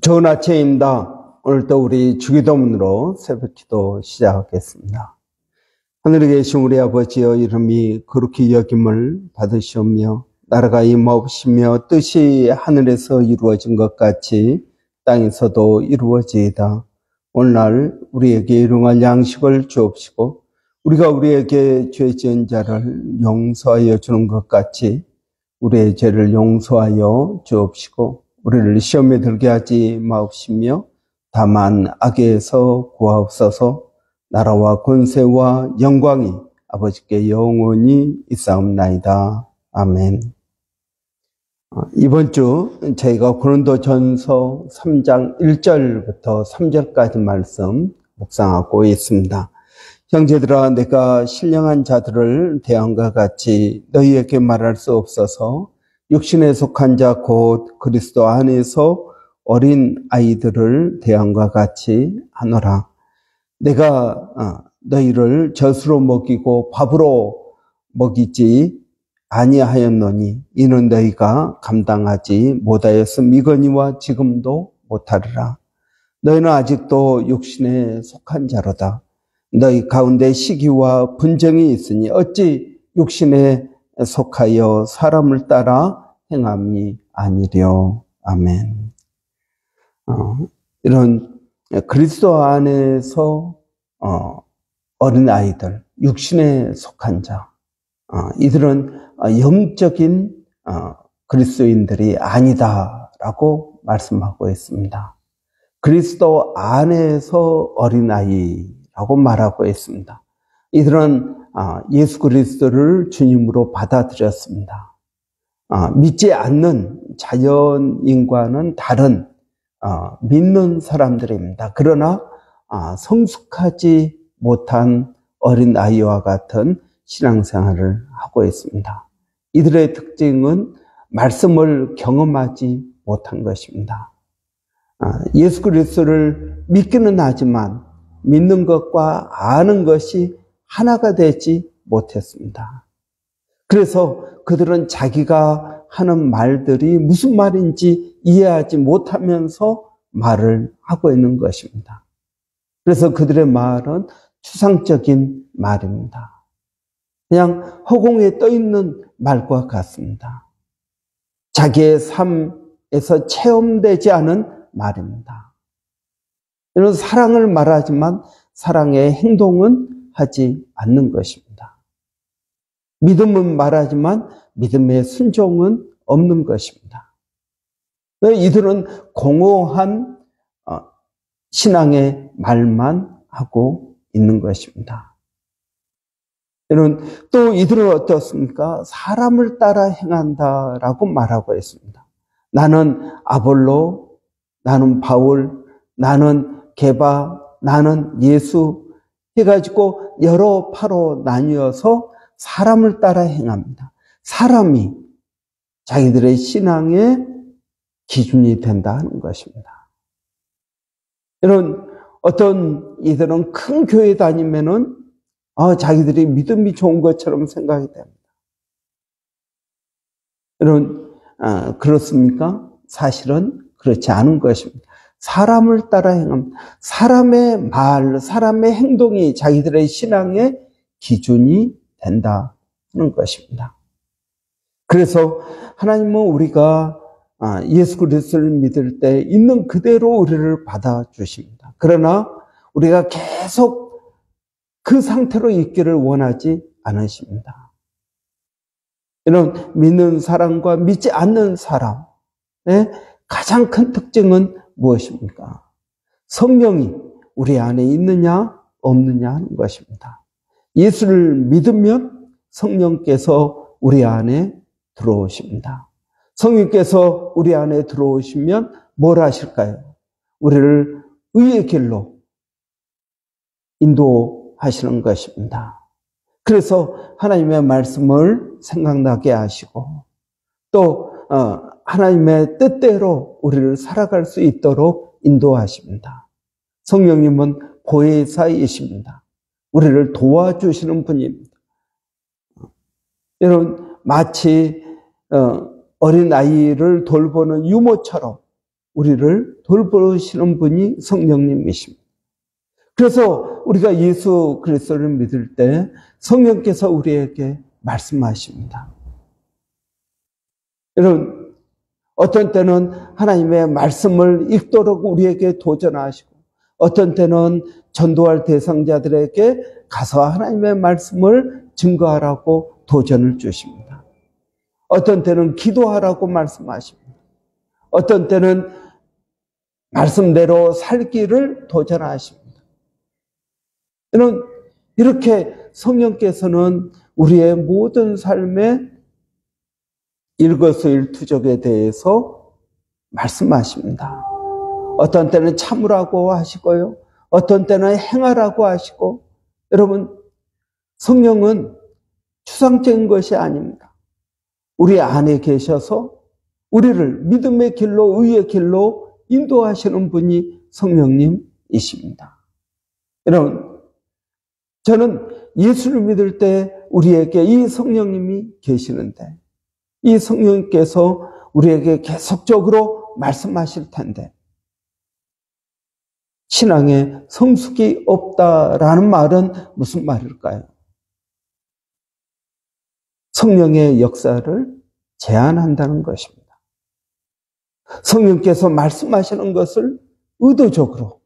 좋은 아침입니다. 오늘도 우리 주기도문으로 새벽기도 시작하겠습니다. 하늘에 계신 우리 아버지여, 이름이 거룩히 여김을 받으시오며 나라가 임하옵시며 뜻이 하늘에서 이루어진 것 같이 땅에서도 이루어지이다. 오늘날 우리에게 일용할 양식을 주옵시고 우리가 우리에게 죄 지은 자를 용서하여 주는 것 같이 우리의 죄를 용서하여 주옵시고 우리를 시험에 들게 하지 마옵시며 다만 악에서 구하옵소서. 나라와 권세와 영광이 아버지께 영원히 있사옵나이다. 아멘. 이번 주 저희가 고린도전서 3장 1절부터 3절까지 말씀 묵상하고 있습니다. 형제들아, 내가 신령한 자들을 대함과 같이 너희에게 말할 수 없어서 육신에 속한 자 곧 그리스도 안에서 어린 아이들을 대함과 같이 하노라. 내가 너희를 젖으로 먹이고 밥으로 먹이지 아니하였노니 이는 너희가 감당하지 못하였음이거니와 지금도 못하리라. 너희는 아직도 육신에 속한 자로다. 너희 가운데 시기와 분쟁이 있으니 어찌 육신에 속하여 사람을 따라 행함이 아니려. 아멘. 이런 그리스도 안에서 어린 아이들, 육신에 속한 자, 이들은 영적인 그리스도인들이 아니다라고 말씀하고 있습니다. 그리스도 안에서 어린 아이라고 말하고 있습니다. 이들은 예수 그리스도를 주님으로 받아들였습니다. 믿지 않는 자연인과는 다른 믿는 사람들입니다. 그러나 성숙하지 못한 어린 아이와 같은 신앙생활을 하고 있습니다. 이들의 특징은 말씀을 경험하지 못한 것입니다. 예수 그리스도를 믿기는 하지만 믿는 것과 아는 것이 하나가 되지 못했습니다. 그래서 그들은 자기가 하는 말들이 무슨 말인지 이해하지 못하면서 말을 하고 있는 것입니다. 그래서 그들의 말은 추상적인 말입니다. 그냥 허공에 떠 있는 말과 같습니다. 자기의 삶에서 체험되지 않은 말입니다. 이런 사랑을 말하지만 사랑의 행동은 하지 않는 것입니다. 믿음은 말하지만 믿음의 순종은 없는 것입니다. 이들은 공허한 신앙의 말만 하고 있는 것입니다. 또 이들은 어떻습니까? 사람을 따라 행한다라고 말하고 있습니다. 나는 아볼로, 나는 바울, 나는 게바, 나는 예수 해가지고 여러 파로 나뉘어서 사람을 따라 행합니다. 사람이 자기들의 신앙의 기준이 된다는 것입니다. 어떤 이들은 큰 교회 다니면은 자기들이 믿음이 좋은 것처럼 생각이 됩니다. 그렇습니까? 사실은 그렇지 않은 것입니다. 사람을 따라 행합니다. 사람의 말, 사람의 행동이 자기들의 신앙의 기준이 된다는 것입니다. 그래서 하나님은 우리가 예수 그리스도를 믿을 때 있는 그대로 우리를 받아주십니다. 그러나 우리가 계속 그 상태로 있기를 원하지 않으십니다. 이런 믿는 사람과 믿지 않는 사람의 가장 큰 특징은 무엇입니까? 성령이 우리 안에 있느냐 없느냐 하는 것입니다. 예수를 믿으면 성령께서 우리 안에 들어오십니다. 성령께서 우리 안에 들어오시면 뭘 하실까요? 우리를 의의 길로 인도하시는 것입니다. 그래서 하나님의 말씀을 생각나게 하시고 또 하나님의 뜻대로 우리를 살아갈 수 있도록 인도하십니다. 성령님은 보혜사이십니다. 우리를 도와주시는 분입니다. 여러분, 마치 어린 아이를 돌보는 유모처럼 우리를 돌보시는 분이 성령님이십니다. 그래서 우리가 예수 그리스도를 믿을 때 성령께서 우리에게 말씀하십니다. 여러분, 어떤 때는 하나님의 말씀을 읽도록 우리에게 도전하시고, 어떤 때는 전도할 대상자들에게 가서 하나님의 말씀을 증거하라고 도전을 주십니다. 어떤 때는 기도하라고 말씀하십니다. 어떤 때는 말씀대로 살기를 도전하십니다. 이렇게 성령께서는 우리의 모든 삶의 일거수일투족에 대해서 말씀하십니다. 어떤 때는 참으라고 하시고요. 어떤 때는 행하라고 하시고. 여러분, 성령은 추상적인 것이 아닙니다. 우리 안에 계셔서 우리를 믿음의 길로, 의의 길로 인도하시는 분이 성령님이십니다. 여러분, 저는 예수를 믿을 때 우리에게 이 성령님이 계시는데, 이 성령님께서 우리에게 계속적으로 말씀하실 텐데, 신앙에 성숙이 없다라는 말은 무슨 말일까요? 성령의 역사를 제한한다는 것입니다. 성령께서 말씀하시는 것을 의도적으로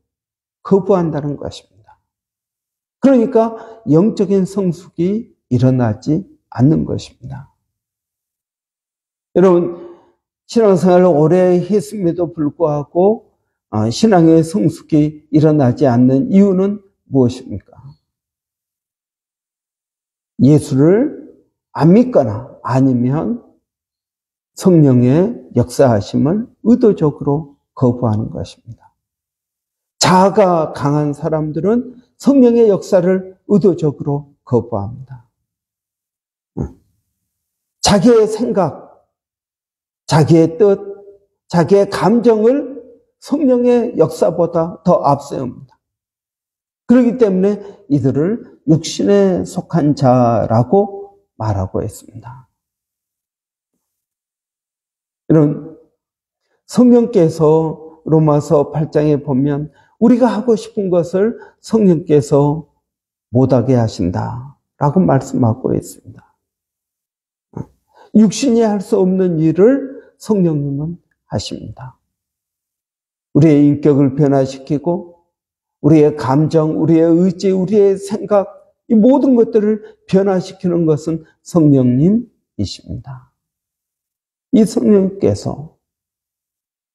거부한다는 것입니다. 그러니까 영적인 성숙이 일어나지 않는 것입니다. 여러분, 신앙생활을 오래 했음에도 불구하고 신앙의 성숙이 일어나지 않는 이유는 무엇입니까? 예수를 안 믿거나 아니면 성령의 역사하심을 의도적으로 거부하는 것입니다. 자아가 강한 사람들은 성령의 역사를 의도적으로 거부합니다. 자기의 생각, 자기의 뜻, 자기의 감정을 성령의 역사보다 더 앞세웁니다. 그렇기 때문에 이들을 육신에 속한 자라고 말하고 있습니다. 이런 성령께서 로마서 8장에 보면 우리가 하고 싶은 것을 성령께서 못하게 하신다라고 말씀하고 있습니다. 육신이 할 수 없는 일을 성령님은 하십니다. 우리의 인격을 변화시키고 우리의 감정, 우리의 의지, 우리의 생각, 이 모든 것들을 변화시키는 것은 성령님이십니다. 이 성령께서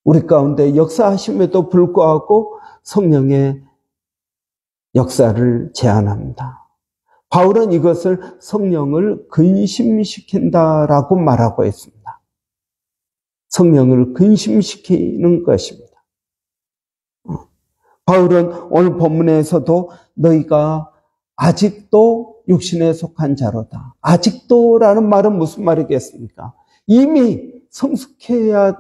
우리 가운데 역사하심에도 불구하고 성령의 역사를 제한합니다. 바울은 이것을 성령을 근심시킨다라고 말하고 있습니다. 성령을 근심시키는 것입니다. 바울은 오늘 본문에서도 너희가 아직도 육신에 속한 자로다. 아직도라는 말은 무슨 말이겠습니까? 이미 성숙해야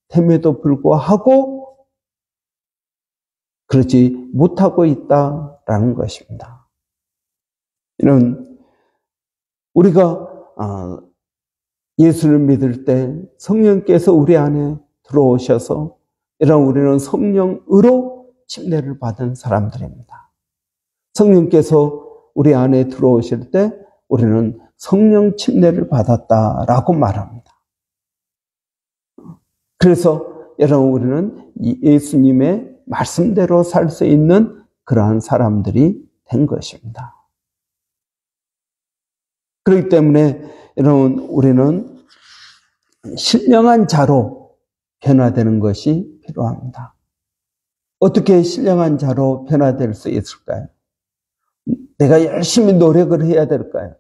됨에도 불구하고 그러지 못하고 있다라는 것입니다. 이는 우리가 예수를 믿을 때 성령께서 우리 안에 들어오셔서 이런 우리는 성령으로 침례를 받은 사람들입니다. 성령께서 우리 안에 들어오실 때 우리는 성령 침례를 받았다라고 말합니다. 그래서 여러분 우리는 예수님의 말씀대로 살 수 있는 그러한 사람들이 된 것입니다. 그렇기 때문에 여러분 우리는 신령한 자로 변화되는 것이 필요합니다. 어떻게 신령한 자로 변화될 수 있을까요? 내가 열심히 노력을 해야 될까요?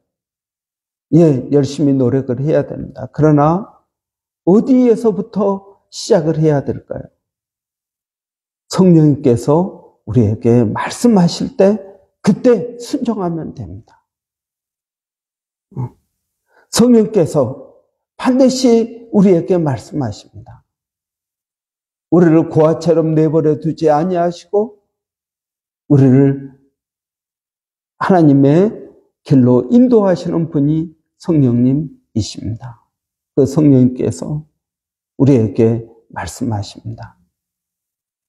예, 열심히 노력을 해야 됩니다. 그러나 어디에서부터 시작을 해야 될까요? 성령님께서 우리에게 말씀하실 때 그때 순종하면 됩니다. 성령께서 반드시 우리에게 말씀하십니다. 우리를 고아처럼 내버려 두지 아니하시고 우리를 하나님의 길로 인도하시는 분이 성령님이십니다. 그 성령님께서 우리에게 말씀하십니다.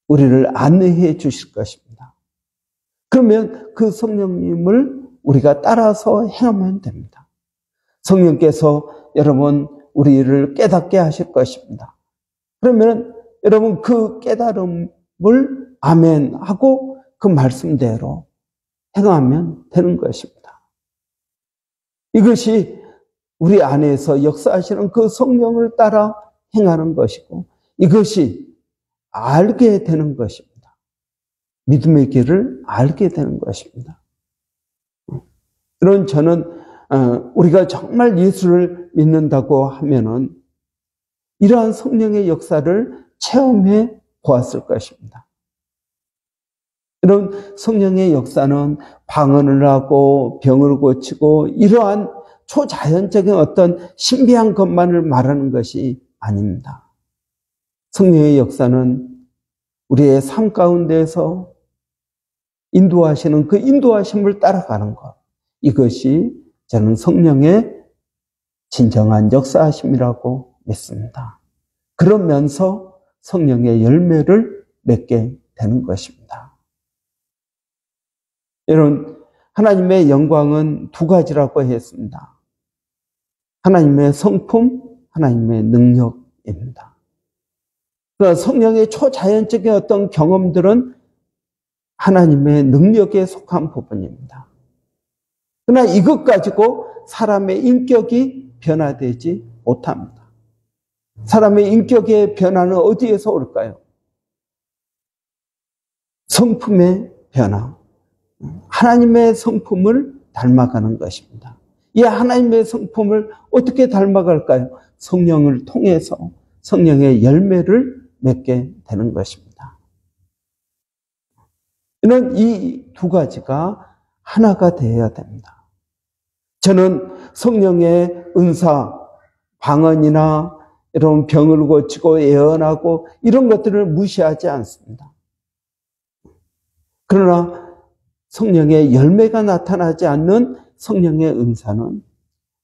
우리를 안내해 주실 것입니다. 그러면 그 성령님을 우리가 따라서 행하면 됩니다. 성령께서 여러분 우리를 깨닫게 하실 것입니다. 그러면 여러분 그 깨달음을 아멘 하고 그 말씀대로 행하면 되는 것입니다. 이것이 우리 안에서 역사하시는 그 성령을 따라 행하는 것이고 이것이 알게 되는 것입니다. 믿음의 길을 알게 되는 것입니다. 그런 저는 우리가 정말 예수를 믿는다고 하면은 이러한 성령의 역사를 체험해 보았을 것입니다. 이런 성령의 역사는 방언을 하고 병을 고치고 이러한 초자연적인 어떤 신비한 것만을 말하는 것이 아닙니다. 성령의 역사는 우리의 삶 가운데서 인도하시는 그 인도하심을 따라가는 것. 이것이 저는 성령의 진정한 역사하심이라고 믿습니다. 그러면서 성령의 열매를 맺게 되는 것입니다. 여러분, 하나님의 영광은 두 가지라고 했습니다. 하나님의 성품, 하나님의 능력입니다. 그러나 성령의 초자연적인 어떤 경험들은 하나님의 능력에 속한 부분입니다. 그러나 이것 가지고 사람의 인격이 변화되지 못합니다. 사람의 인격의 변화는 어디에서 올까요? 성품의 변화. 하나님의 성품을 닮아가는 것입니다. 이 하나님의 성품을 어떻게 닮아갈까요? 성령을 통해서 성령의 열매를 맺게 되는 것입니다. 이는 이 두 가지가 하나가 되어야 됩니다. 저는 성령의 은사, 방언이나 이런 병을 고치고 예언하고 이런 것들을 무시하지 않습니다. 그러나 성령의 열매가 나타나지 않는 성령의 은사는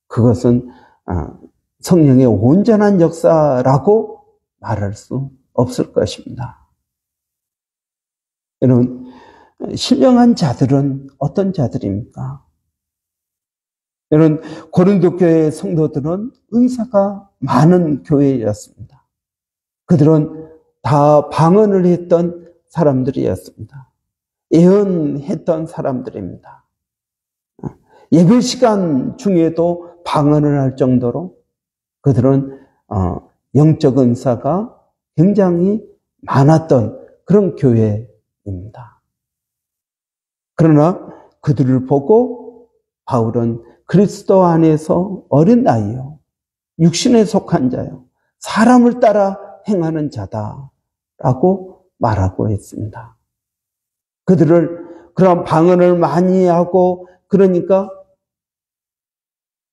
그것은 성령의 온전한 역사라고 말할 수 없을 것입니다. 여러분, 신령한 자들은 어떤 자들입니까? 여러분, 고린도 교회의 성도들은 은사가 많은 교회였습니다. 그들은 다 방언을 했던 사람들이었습니다. 예언했던 사람들입니다. 예배 시간 중에도 방언을 할 정도로 그들은 영적 은사가 굉장히 많았던 그런 교회입니다. 그러나 그들을 보고 바울은 그리스도 안에서 어린 나이요, 육신에 속한 자요, 사람을 따라 행하는 자다라고 말하고 있습니다. 그들을 그런 방언을 많이 하고 그러니까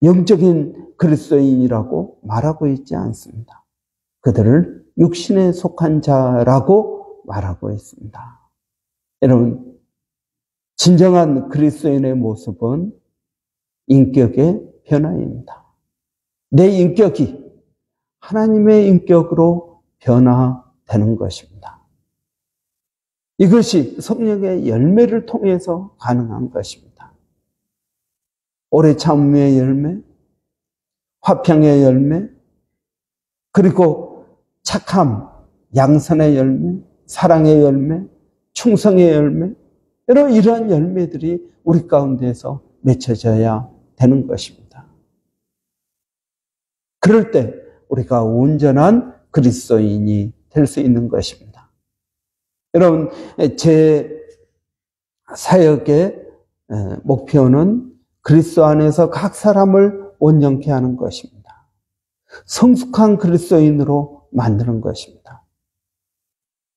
영적인 그리스도인이라고 말하고 있지 않습니다. 그들을 육신에 속한 자라고 말하고 있습니다. 여러분, 진정한 그리스도인의 모습은 인격의 변화입니다. 내 인격이 하나님의 인격으로 변화되는 것입니다. 이것이 성령의 열매를 통해서 가능한 것입니다. 오래 참음의 열매, 화평의 열매, 그리고 착함, 양선의 열매, 사랑의 열매, 충성의 열매, 여러 이러한 열매들이 우리 가운데서 맺혀져야 되는 것입니다. 그럴 때 우리가 온전한 그리스도인이 될 수 있는 것입니다. 여러분, 제 사역의 목표는 그리스도 안에서 각 사람을 온전케 하는 것입니다. 성숙한 그리스도인으로 만드는 것입니다.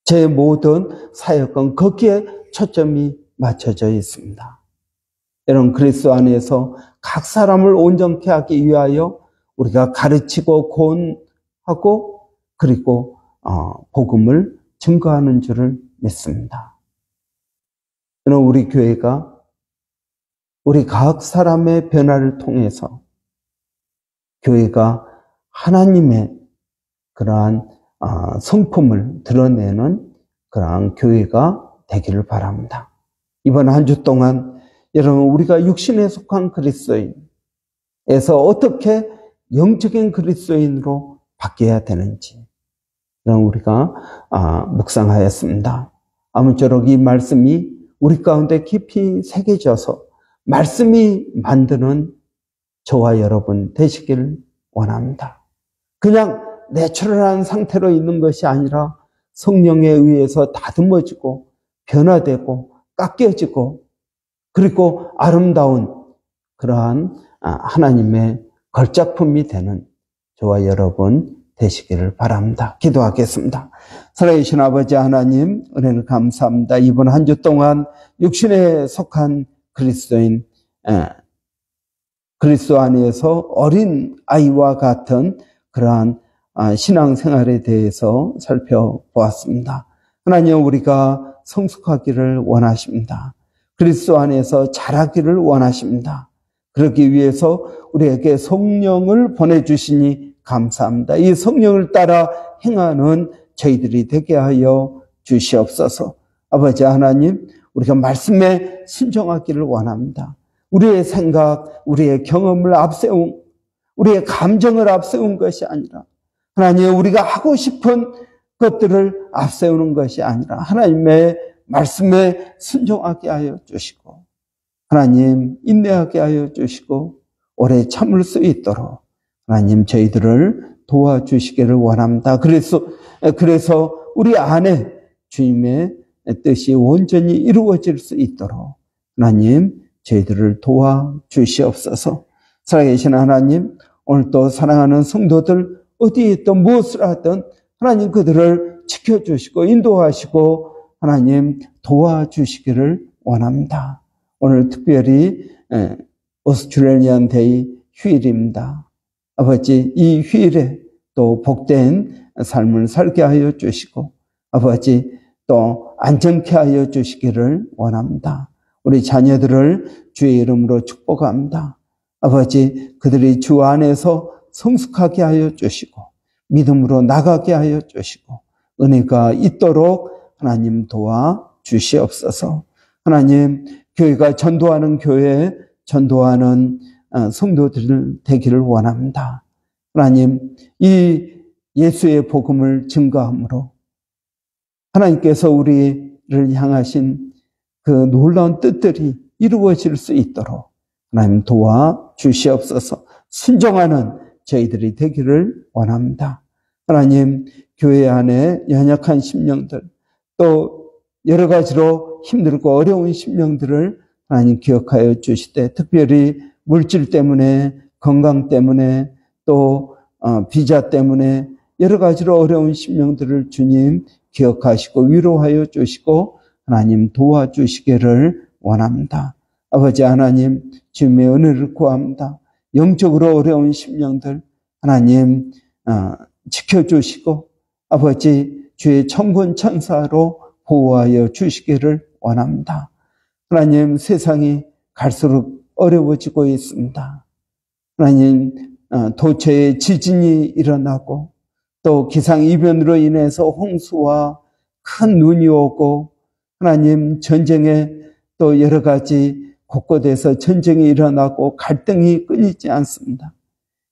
제 모든 사역은 거기에 초점이 맞춰져 있습니다. 여러분, 그리스도 안에서 각 사람을 온전케 하기 위하여 우리가 가르치고 권하고 그리고 복음을 증거하는 줄을 믿습니다. 여러분, 우리 교회가 우리 각 사람의 변화를 통해서 교회가 하나님의 그러한 성품을 드러내는 그러한 교회가 되기를 바랍니다. 이번 한 주 동안 여러분 우리가 육신에 속한 그리스도인에서 어떻게 영적인 그리스도인으로 바뀌어야 되는지 우리가 묵상하였습니다. 아무쪼록 이 말씀이 우리 가운데 깊이 새겨져서 말씀이 만드는 저와 여러분 되시기를 원합니다. 그냥 내추럴한 상태로 있는 것이 아니라 성령에 의해서 다듬어지고 변화되고 깎여지고 그리고 아름다운 그러한 하나님의 걸작품이 되는 저와 여러분 되시기를 바랍니다. 기도하겠습니다. 살아계신 아버지 하나님, 은혜를 감사합니다. 이번 한 주 동안 육신에 속한 그리스도인, 그리스도 안에서 어린 아이와 같은 그러한 신앙생활에 대해서 살펴보았습니다. 하나님, 우리가 성숙하기를 원하십니다. 그리스도 안에서 자라기를 원하십니다. 그러기 위해서 우리에게 성령을 보내주시니 감사합니다. 이 성령을 따라 행하는 저희들이 되게 하여 주시옵소서. 아버지 하나님, 우리가 말씀에 순종하기를 원합니다. 우리의 생각, 우리의 경험을 앞세운, 우리의 감정을 앞세운 것이 아니라 하나님, 우리가 하고 싶은 것들을 앞세우는 것이 아니라 하나님의 말씀에 순종하게 하여 주시고 하나님 인내하게 하여 주시고 오래 참을 수 있도록 하나님 저희들을 도와주시기를 원합니다. 그래서 우리 안에 주님의 뜻이 온전히 이루어질 수 있도록 하나님 저희들을 도와주시옵소서. 살아계신 하나님, 오늘도 사랑하는 성도들 어디에 있든 무엇을 하든 하나님 그들을 지켜주시고 인도하시고 하나님 도와주시기를 원합니다. 오늘 특별히 오스트레일리안 데이 휴일입니다. 아버지, 이 휴일에 또 복된 삶을 살게 하여 주시고 아버지 또 안전케 하여 주시기를 원합니다. 우리 자녀들을 주의 이름으로 축복합니다. 아버지, 그들이 주 안에서 성숙하게 하여 주시고 믿음으로 나가게 하여 주시고 은혜가 있도록 하나님 도와주시옵소서. 하나님, 교회가 전도하는 교회, 전도하는 성도들 되기를 원합니다. 하나님, 이 예수의 복음을 증거함으로 하나님께서 우리를 향하신 그 놀라운 뜻들이 이루어질 수 있도록 하나님 도와주시옵소서. 순종하는 저희들이 되기를 원합니다. 하나님, 교회 안에 연약한 심령들, 또 여러 가지로 힘들고 어려운 심령들을 하나님 기억하여 주시되 특별히 물질 때문에, 건강 때문에, 또 비자 때문에 여러 가지로 어려운 심령들을 주님 기억하시고 위로하여 주시고 하나님 도와주시기를 원합니다. 아버지 하나님, 주님의 은혜를 구합니다. 영적으로 어려운 심령들 하나님 지켜주시고 아버지 주의 천군 천사로 보호하여 주시기를 원합니다. 하나님, 세상이 갈수록 어려워지고 있습니다. 하나님, 도처에 지진이 일어나고 또 기상이변으로 인해서 홍수와 큰 눈이 오고 하나님 전쟁에 또 여러 가지 곳곳에서 전쟁이 일어나고 갈등이 끊이지 않습니다.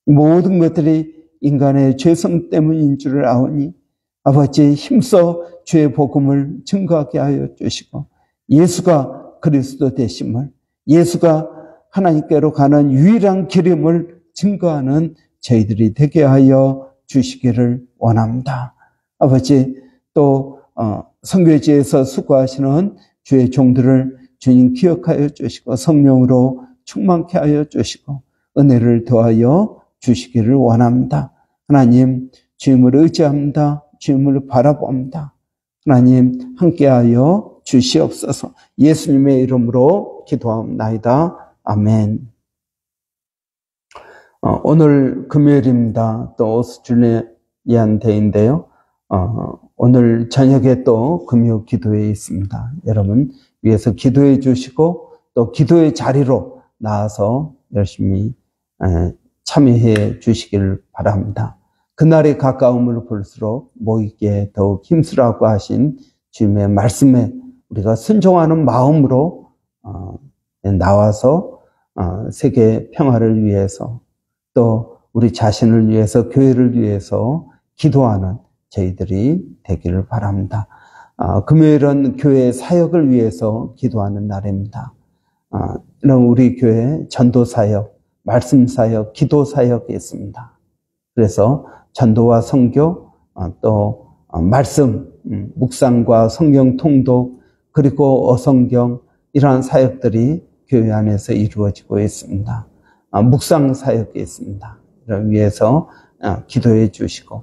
모든 것들이 인간의 죄성 때문인 줄을 아오니 아버지 힘써 주의 복음을 증거하게 하여 주시고 예수가 그리스도 되심을, 예수가 하나님께로 가는 유일한 길임을 증거하는 저희들이 되게 하여 주시기를 원합니다. 아버지, 또 선교지에서 수고하시는 주의 종들을 주님 기억하여 주시고 성령으로 충만케 하여 주시고 은혜를 더하여 주시기를 원합니다. 하나님, 주님을 의지합니다. 주님을 바라봅니다. 하나님, 함께하여 주시옵소서. 예수님의 이름으로 기도하옵나이다. 아멘. 오늘 금요일입니다. 또 오스트레일리안 데이인데요. 오늘 저녁에 또 금요 기도회 있습니다. 여러분 위해서 기도해 주시고 또 기도의 자리로 나와서 열심히 참여해 주시길 바랍니다. 그날이 가까움을 볼수록 모이기에 더욱 힘쓰라고 하신 주님의 말씀에 우리가 순종하는 마음으로 나와서 세계 평화를 위해서 또 우리 자신을 위해서 교회를 위해서 기도하는 저희들이 되기를 바랍니다. 금요일은 교회 사역을 위해서 기도하는 날입니다. 이런 우리 교회 전도 사역, 말씀 사역, 기도 사역이 있습니다. 그래서 전도와 선교, 또 말씀, 묵상과 성경 통독, 그리고 어성경 이러한 사역들이 교회 안에서 이루어지고 있습니다. 묵상 사역이 있습니다. 이를 위해서 기도해 주시고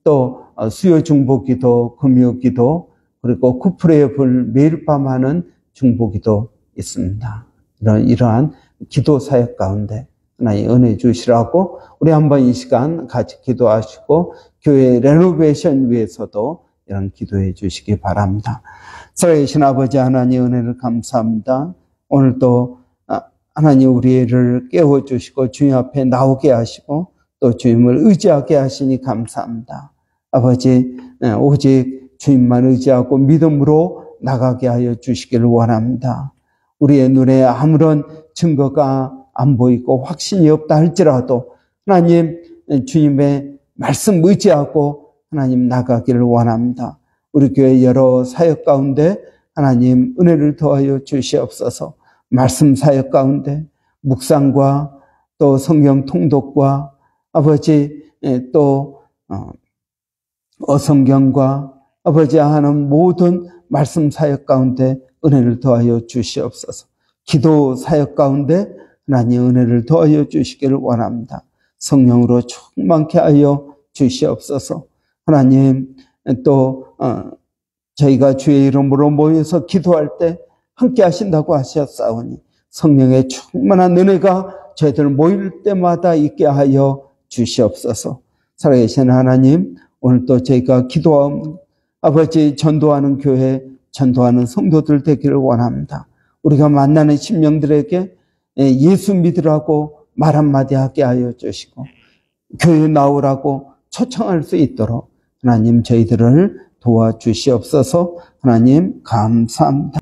또 수요 중보기도, 금요기도, 그리고 쿠프레의 불 매일 밤 하는 중보기도 있습니다. 이러한 기도 사역 가운데 하나님 은혜 주시라고 우리 한번 이 시간 같이 기도하시고 교회 레노베이션 위해서도 이런 기도해 주시기 바랍니다. 살아계신 아버지 하나님 은혜를 감사합니다. 오늘도 하나님 우리를 깨워주시고 주님 앞에 나오게 하시고 또 주님을 의지하게 하시니 감사합니다. 아버지 오직 주님만 의지하고 믿음으로 나가게 하여 주시기를 원합니다. 우리의 눈에 아무런 증거가 안 보이고 확신이 없다 할지라도 하나님 주님의 말씀 의지하고 하나님 나가기를 원합니다. 우리 교회 여러 사역 가운데 하나님 은혜를 더하여 주시옵소서. 말씀 사역 가운데 묵상과 또 성경 통독과 아버지 또 어성경과 아버지 하는 모든 말씀 사역 가운데 은혜를 더하여 주시옵소서. 기도 사역 가운데 하나님 은혜를 더하여 주시기를 원합니다. 성령으로 충만케 하여 주시옵소서. 하나님 또 저희가 주의 이름으로 모여서 기도할 때 함께 하신다고 하셨사오니 성령의 충만한 은혜가 저희들 모일 때마다 있게 하여 주시옵소서. 살아계신 하나님, 오늘 또 저희가 기도하는 아버지 전도하는 교회, 전도하는 성도들 되기를 원합니다. 우리가 만나는 심령들에게 예수 믿으라고 말 한마디 하게 하여 주시고 교회 나오라고 초청할 수 있도록 하나님 저희들을 도와주시옵소서. 하나님 감사합니다.